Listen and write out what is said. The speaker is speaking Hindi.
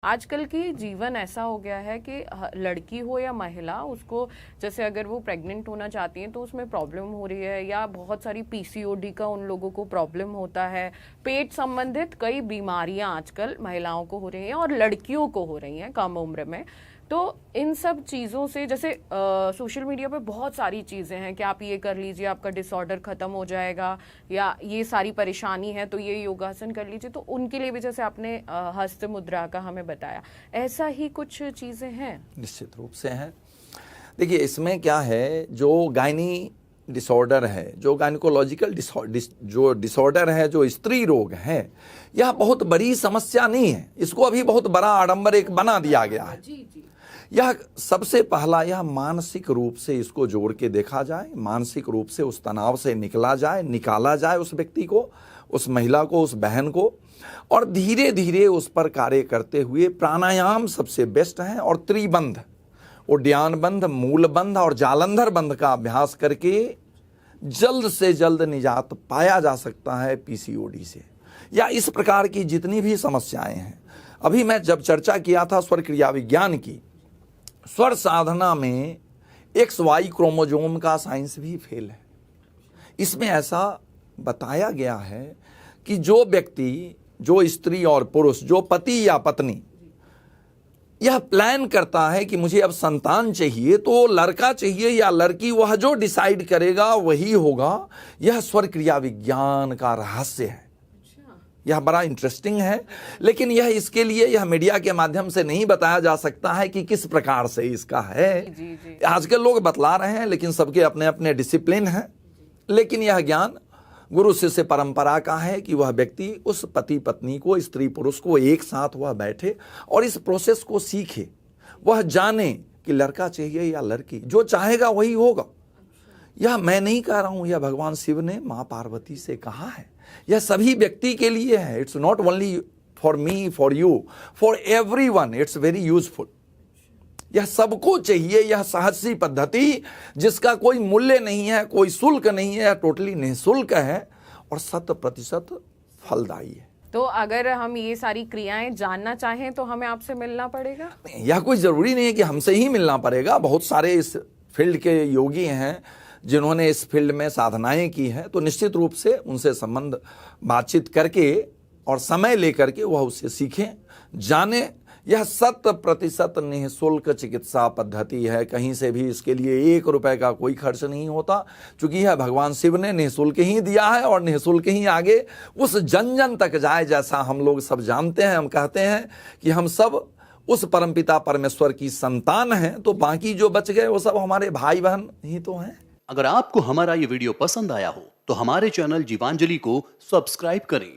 आजकल की जीवन ऐसा हो गया है कि लड़की हो या महिला, उसको जैसे अगर वो प्रेग्नेंट होना चाहती हैं तो उसमें प्रॉब्लम हो रही है, या बहुत सारी पीसीओडी का उन लोगों को प्रॉब्लम होता है। पेट संबंधित कई बीमारियां आजकल महिलाओं को हो रही हैं और लड़कियों को हो रही हैं कम उम्र में। तो इन सब चीज़ों से जैसे सोशल मीडिया पे बहुत सारी चीज़ें हैं कि आप ये कर लीजिए, आपका डिसऑर्डर ख़त्म हो जाएगा, या ये सारी परेशानी है तो ये योगासन कर लीजिए। तो उनके लिए भी जैसे आपने हस्त मुद्रा का हमें बताया, ऐसा ही कुछ चीज़ें हैं। निश्चित रूप से हैं। देखिए, इसमें क्या है, जो गायनी डिसऑर्डर है, जो गायनिकोलॉजिकल जो डिसऑर्डर है, जो स्त्री रोग है, यह बहुत बड़ी समस्या नहीं है। इसको अभी बहुत बड़ा आडंबर एक बना दिया गया है। जी जी। यह सबसे पहला, यह मानसिक रूप से इसको जोड़ के देखा जाए, मानसिक रूप से उस तनाव से निकाला जाए उस व्यक्ति को, उस महिला को, उस बहन को, और धीरे धीरे उस पर कार्य करते हुए प्राणायाम सबसे बेस्ट है। और त्रिबंध, उड्डयन बंध, मूल बंध और जालंधर बंध का अभ्यास करके जल्द से जल्द निजात पाया जा सकता है पीसीओडी से, या इस प्रकार की जितनी भी समस्याएं हैं। अभी मैं जब चर्चा किया था स्वर क्रिया विज्ञान की, स्वर साधना में XY क्रोमोजोम का साइंस भी फेल है। इसमें ऐसा बताया गया है कि जो व्यक्ति, जो स्त्री और पुरुष, जो पति या पत्नी यह प्लान करता है कि मुझे अब संतान चाहिए, तो लड़का चाहिए या लड़की, वह जो डिसाइड करेगा वही होगा। यह स्वर क्रिया विज्ञान का रहस्य है। यह बड़ा इंटरेस्टिंग है, लेकिन यह इसके लिए यह मीडिया के माध्यम से नहीं बताया जा सकता है कि किस प्रकार से इसका है। जी। आजकल लोग बतला रहे हैं, लेकिन सबके अपने अपने डिसिप्लिन हैं। लेकिन यह ज्ञान गुरु शिष्य परंपरा का है कि वह व्यक्ति उस पति पत्नी को, स्त्री पुरुष को एक साथ वह बैठे और इस प्रोसेस को सीखे। वह जाने कि लड़का चाहिए या लड़की, जो चाहेगा वही होगा। यह मैं नहीं कह रहा हूं, यह भगवान शिव ने मां पार्वती से कहा है। यह सभी व्यक्ति के लिए है। It's not only for me, for you, for everyone. It's very useful. यह सबको चाहिए। यह सहसी पद्धति जिसका कोई मूल्य नहीं है, कोई शुल्क नहीं है, टोटली निःशुल्क है और 100% फलदायी है। तो अगर हम ये सारी क्रियाएं जानना चाहें तो हमें आपसे मिलना पड़ेगा? यह कोई जरूरी नहीं है कि हमसे ही मिलना पड़ेगा। बहुत सारे इस फील्ड के योगी हैं जिन्होंने इस फील्ड में साधनाएं की हैं, तो निश्चित रूप से उनसे संबंध बातचीत करके और समय लेकर के वह उससे सीखें, जाने। यह 100% निःशुल्क चिकित्सा पद्धति है। कहीं से भी इसके लिए 1 रुपए का कोई खर्च नहीं होता, क्योंकि यह भगवान शिव ने निःशुल्क ही दिया है और निःशुल्क ही आगे उस जन जन तक जाए। जैसा हम लोग सब जानते हैं, हम कहते हैं कि हम सब उस परमपिता परमेश्वर की संतान हैं, तो बाकी जो बच गए वो सब हमारे भाई बहन ही तो हैं। अगर आपको हमारा ये वीडियो पसंद आया हो तो हमारे चैनल जीवांजलि को सब्सक्राइब करें